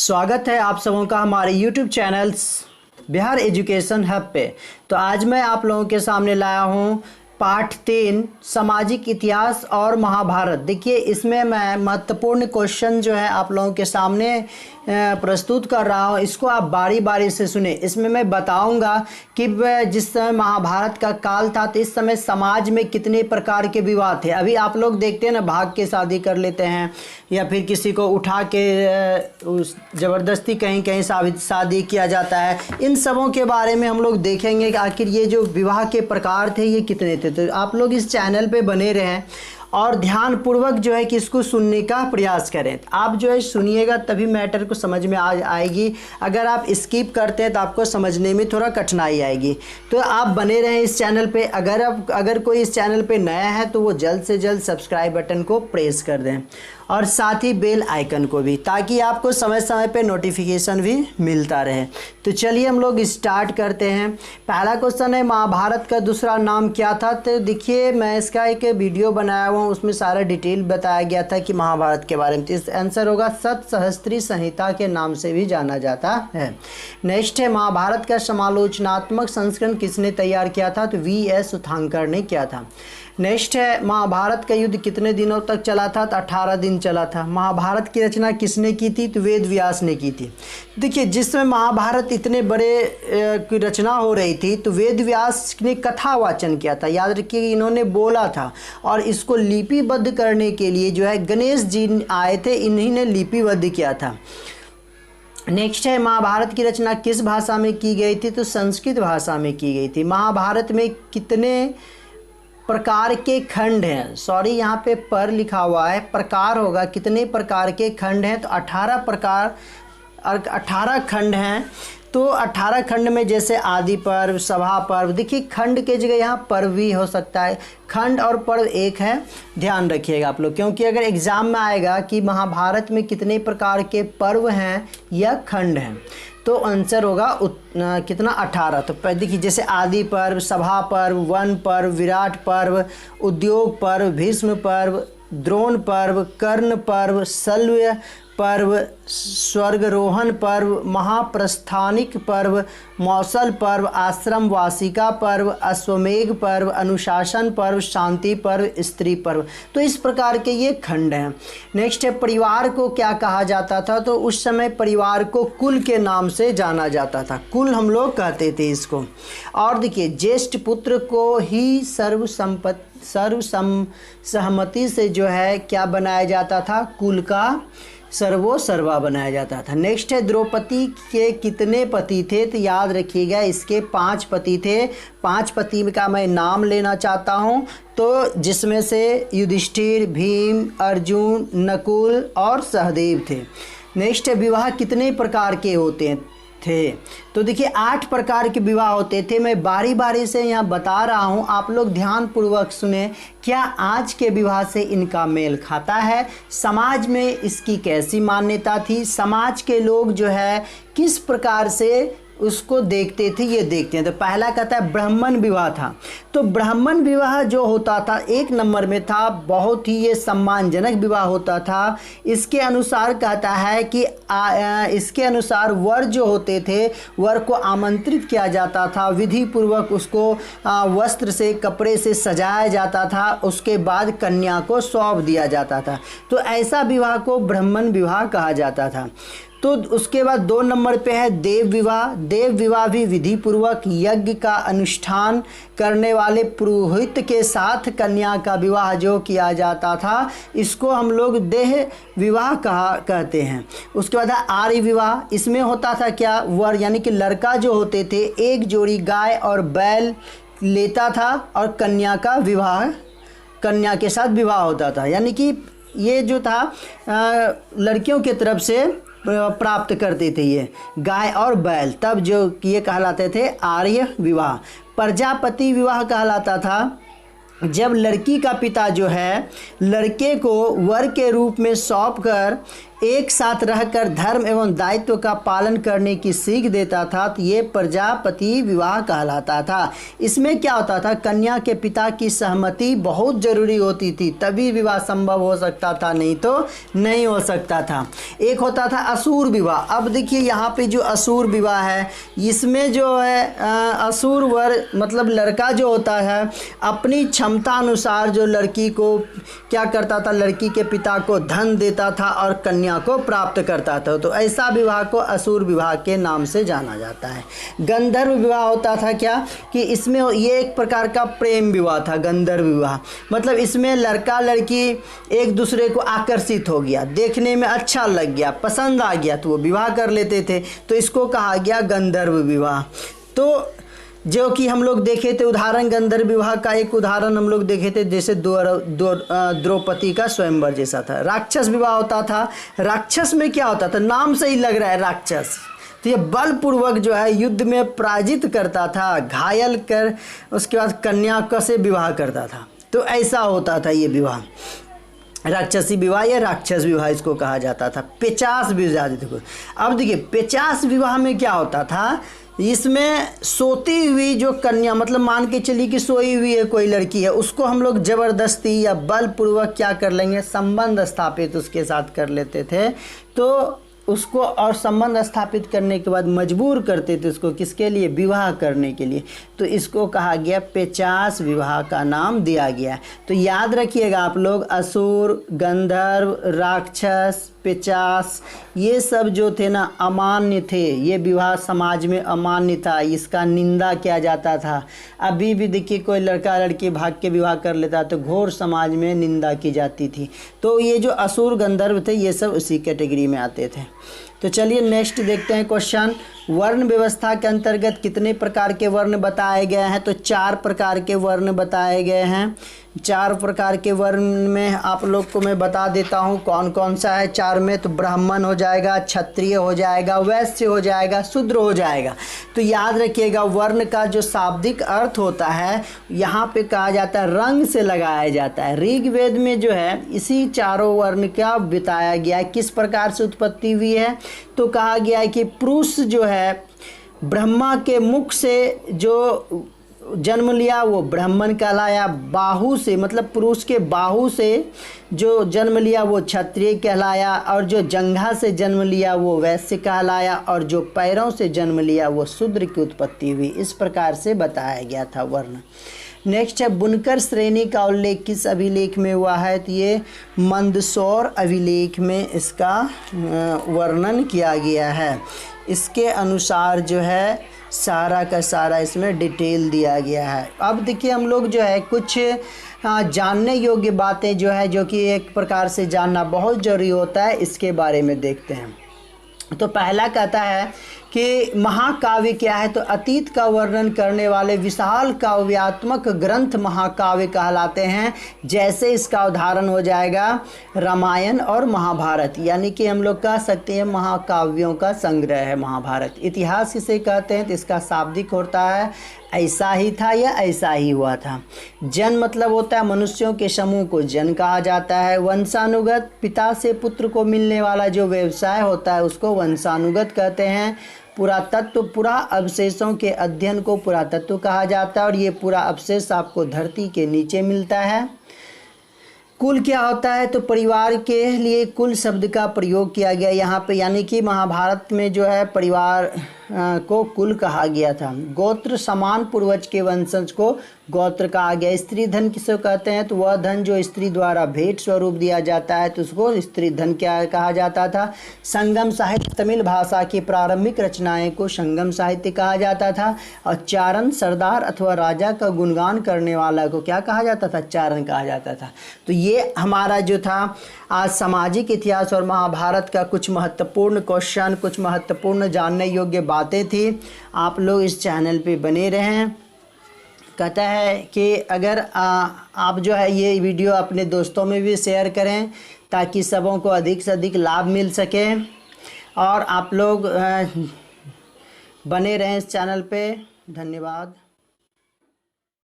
स्वागत है आप सबों का हमारे YouTube channels Bihar education hub पे। तो आज मैं आप लोगों के सामने लाया हूँ पाठ 3 सामाजिक इतिहास और महाभारत। देखिए इसमें मैं महत्वपूर्ण क्वेश्चन जो है आप लोगों के सामने प्रस्तुत कर रहा हूँ, इसको आप बारी बारी से सुने। इसमें मैं बताऊंगा कि जिस समय महाभारत का काल था तो इस समय समाज में कितने प्रकार के विवाह थे। अभी आप लोग देखते हैं ना, भाग के शादी कर लेते हैं या फिर किसी को उठा के ज़बरदस्ती कहीं कहीं शादी किया जाता है। इन सबों के बारे में हम लोग देखेंगे कि आखिर ये जो विवाह के प्रकार थे ये कितने थे। तो आप लोग इस चैनल पे बने रहें और ध्यानपूर्वक जो है कि इसको सुनने का प्रयास करें। आप जो है सुनिएगा तभी मैटर को समझ में आएगी। अगर आप स्किप करते हैं तो आपको समझने में थोड़ा कठिनाई आएगी। तो आप बने रहें इस चैनल पे। अगर कोई इस चैनल पे नया है तो वो जल्द से जल्द सब्सक्राइब बटन को प्रेस कर दें और साथ ही बेल आइकन को भी, ताकि आपको समय समय पे नोटिफिकेशन भी मिलता रहे। तो चलिए हम लोग स्टार्ट करते हैं। पहला क्वेश्चन है महाभारत का दूसरा नाम क्या था। तो देखिए मैं इसका एक वीडियो बनाया हुआ हूँ, उसमें सारा डिटेल बताया गया था कि महाभारत के बारे में। तो इसका आंसर होगा सप्तसहस्त्री संहिता के नाम से भी जाना जाता है। नेक्स्ट है महाभारत का समालोचनात्मक संस्करण किसने तैयार किया था। तो V.S. उथांकर ने किया था। नेक्स्ट है महाभारत का युद्ध कितने दिनों तक चला था। तो 18 दिन चला था। महाभारत की रचना किसने की थी। तो वेद व्यास ने की थी। देखिए जिस समय महाभारत इतने बड़े की रचना हो रही थी तो वेद व्यास ने कथा वाचन किया था। याद रखिए इन्होंने बोला था और इसको लिपिबद्ध करने के लिए जो है गणेश जी आए थे, इन्हीं ने लिपिबद्ध किया था। नेक्स्ट है महाभारत की रचना किस भाषा में की गई थी। तो संस्कृत भाषा में की गई थी। महाभारत में कितने प्रकार के खंड हैं। सॉरी यहाँ पे पर लिखा हुआ है, प्रकार होगा। कितने प्रकार के खंड हैं। तो 18 प्रकार और 18 खंड हैं। तो 18 खंड में जैसे आदि पर्व, सभा पर्व। देखिए खंड के जगह यहाँ पर्व भी हो सकता है। खंड और पर्व एक है, ध्यान रखिएगा आप लोग, क्योंकि अगर एग्जाम में आएगा कि महाभारत में कितने प्रकार के पर्व हैं या खंड हैं तो आंसर होगा कितना 18। तो देखिए जैसे आदि पर्व, सभा पर्व, वन पर्व, विराट पर्व, उद्योग पर्व, भीष्म पर्व, द्रोण पर्व, कर्ण पर्व, शल्य पर्व, स्वर्गरोहण पर्व, महाप्रस्थानिक पर्व, मौसल पर्व, आश्रम वासिका पर्व, अश्वमेघ पर्व, अनुशासन पर्व, शांति पर्व, स्त्री पर्व। तो इस प्रकार के ये खंड हैं। नेक्स्ट है परिवार को क्या कहा जाता था। तो उस समय परिवार को कुल के नाम से जाना जाता था। कुल हम लोग कहते थे इसको। और देखिए ज्येष्ठ पुत्र को ही सर्वसम्मति से जो है क्या बनाया जाता था, कुल का सर्वा बनाया जाता था। नेक्स्ट है द्रौपदी के कितने पति थे। तो याद रखिएगा इसके 5 पति थे। 5 पति का मैं नाम लेना चाहता हूँ, तो जिसमें से युधिष्ठिर, भीम, अर्जुन, नकुल और सहदेव थे। नेक्स्ट है विवाह कितने प्रकार के होते थे। तो देखिए 8 प्रकार के विवाह होते थे। मैं बारी बारी से यहाँ बता रहा हूँ, आप लोग ध्यानपूर्वक सुने। क्या आज के विवाह से इनका मेल खाता है। समाज में इसकी कैसी मान्यता थी। समाज के लोग जो है किस प्रकार से उसको देखते थे, ये देखते हैं। तो पहला कहता है ब्राह्मण विवाह था। तो ब्राह्मण विवाह जो होता था 1 नंबर में था, बहुत ही ये सम्मानजनक विवाह होता था। इसके अनुसार कहता है कि इसके अनुसार वर जो होते थे, वर को आमंत्रित किया जाता था, विधि पूर्वक उसको वस्त्र से, कपड़े से सजाया जाता था, उसके बाद कन्या को सौंप दिया जाता था। तो ऐसा विवाह को ब्राह्मण विवाह कहा जाता था। तो उसके बाद 2 नंबर पे है देव विवाह। देव विवाह भी विधि पूर्वक यज्ञ का अनुष्ठान करने वाले पुरोहित के साथ कन्या का विवाह जो किया जाता था, इसको हम लोग देह विवाह कहते हैं। उसके बाद है आर्य विवाह। इसमें होता था क्या, वर यानी कि लड़का जो होते थे एक जोड़ी गाय और बैल लेता था और कन्या के साथ विवाह होता था। यानी कि ये जो था लड़कियों की तरफ से प्राप्त करते थे ये गाय और बैल, तब जो ये कहलाते थे आर्य विवाह। प्रजापति विवाह कहलाता था जब लड़की का पिता जो है लड़के को वर के रूप में सौंप कर एक साथ रहकर धर्म एवं दायित्व का पालन करने की सीख देता था, तो ये प्रजापति विवाह कहलाता था। इसमें क्या होता था, कन्या के पिता की सहमति बहुत ज़रूरी होती थी, तभी विवाह संभव हो सकता था, नहीं तो नहीं हो सकता था। एक होता था असुर विवाह। अब देखिए यहाँ पे जो असुर विवाह है, इसमें जो है असुर वर मतलब लड़का जो होता है अपनी क्षमता अनुसार जो लड़की को क्या करता था, लड़की के पिता को धन देता था और कन्या को प्राप्त करता था। तो ऐसा विवाह को असुर विवाह के नाम से जाना जाता है। गंधर्व विवाह होता था क्या कि इसमें ये एक प्रकार का प्रेम विवाह था। गंधर्व विवाह मतलब इसमें लड़का लड़की एक दूसरे को आकर्षित हो गया, देखने में अच्छा लग गया, पसंद आ गया, तो वो विवाह कर लेते थे, तो इसको कहा गया गंधर्व विवाह। तो जो कि हम लोग देखे थे उदाहरण, गंधर्व विवाह का एक उदाहरण हम लोग देखे थे, जैसे द्रौपदी का स्वयंवर जैसा था। राक्षस विवाह होता था। राक्षस में क्या होता था, नाम से ही लग रहा है राक्षस, तो ये बलपूर्वक जो है युद्ध में पराजित करता था, घायल कर उसके बाद कन्या से विवाह करता था। तो ऐसा होता था ये विवाह, राक्षसी विवाह या राक्षस विवाह इसको कहा जाता था। 50 विवाह देखो। अब देखिए 50 विवाह में क्या होता था, इसमें सोती हुई जो कन्या मतलब मान के चलिए कि सोई हुई है कोई लड़की है, उसको हम लोग ज़बरदस्ती या बलपूर्वक क्या कर लेंगे, संबंध स्थापित उसके साथ कर लेते थे। तो उसको और संबंध स्थापित करने के बाद मजबूर करते थे उसको किसके लिए, विवाह करने के लिए। तो इसको कहा गया 50 विवाह का नाम दिया गया। तो याद रखिएगा आप लोग, असुर, गंधर्व, राक्षस, 50 ये सब जो थे ना अमान्य थे। ये विवाह समाज में अमान्य था, इसका निंदा किया जाता था। अभी भी देखिए कोई लड़का लड़की भाग के विवाह कर लेता तो घोर समाज में निंदा की जाती थी। तो ये जो असुर गंधर्व थे ये सब उसी कैटेगरी में आते थे। तो चलिए नेक्स्ट देखते हैं क्वेश्चन। वर्ण व्यवस्था के अंतर्गत कितने प्रकार के वर्ण बताए गए हैं, तो 4 प्रकार के वर्ण बताए गए हैं। 4 प्रकार के वर्ण में आप लोग को मैं बता देता हूँ कौन कौन सा है 4 में। तो ब्राह्मण हो जाएगा, क्षत्रिय हो जाएगा, वैश्य हो जाएगा, शूद्र हो जाएगा। तो याद रखिएगा वर्ण का जो शाब्दिक अर्थ होता है यहाँ पे कहा जाता है रंग से लगाया जाता है। ऋग्वेद में जो है इसी चारों वर्ण का बताया गया है किस प्रकार से उत्पत्ति हुई है। तो कहा गया है कि पुरुष जो है ब्रह्मा के मुख से जो जन्म लिया वो ब्राह्मण कहलाया, बाहु से मतलब पुरुष के बाहु से जो जन्म लिया वो क्षत्रिय कहलाया, और जो जंघा से जन्म लिया वो वैश्य कहलाया, और जो पैरों से जन्म लिया वो शूद्र की उत्पत्ति हुई। इस प्रकार से बताया गया था वर्ण। नेक्स्ट है बुनकर श्रेणी का उल्लेख किस अभिलेख में हुआ है, तो ये मंदसौर अभिलेख में इसका वर्णन किया गया है। इसके अनुसार जो है सारा का सारा इसमें डिटेल दिया गया है। अब देखिए हम लोग जो है कुछ जानने योग्य बातें जो है जो कि एक प्रकार से जानना बहुत ज़रूरी होता है, इसके बारे में देखते हैं। तो पहला कहता है कि महाकाव्य क्या है, तो अतीत का वर्णन करने वाले विशाल काव्यात्मक ग्रंथ महाकाव्य कहलाते हैं। जैसे इसका उदाहरण हो जाएगा रामायण और महाभारत, यानी कि हम लोग कह सकते हैं महाकाव्यों का संग्रह है महाभारत। इतिहास इसे कहते हैं, तो इसका शाब्दिक होता है ऐसा ही था या ऐसा ही हुआ था। जन मतलब होता है मनुष्यों के समूह को जन कहा जाता है। वंशानुगत पिता से पुत्र को मिलने वाला जो व्यवसाय होता है उसको वंशानुगत कहते हैं। पुरातत्व पुरा अवशेषों के अध्ययन को पुरातत्व कहा जाता है, और ये पूरा अवशेष आपको धरती के नीचे मिलता है। कुल क्या होता है, तो परिवार के लिए कुल शब्द का प्रयोग किया गया यहाँ पे, यानी कि महाभारत में जो है परिवार को कुल कहा गया था। गोत्र समान पूर्वज के वंशज को गोत्र कहा गया। स्त्री धन किसे कहते हैं, तो वह धन जो स्त्री द्वारा भेंट स्वरूप दिया जाता है तो उसको स्त्री धन क्या कहा जाता था। संगम साहित्य तमिल भाषा की प्रारंभिक रचनाएं को संगम साहित्य कहा जाता था। और चारण सरदार अथवा राजा का गुणगान करने वाला को क्या कहा जाता था, चारण कहा जाता था। तो ये हमारा जो था आज सामाजिक इतिहास और महाभारत का कुछ महत्वपूर्ण क्वेश्चन, कुछ महत्वपूर्ण जानने योग्य बातें थी। आप लोग इस चैनल पे बने रहें। कहता है कि अगर आप जो है ये वीडियो अपने दोस्तों में भी शेयर करें ताकि सबों को अधिक से अधिक लाभ मिल सके, और आप लोग बने रहें इस चैनल पे। धन्यवाद।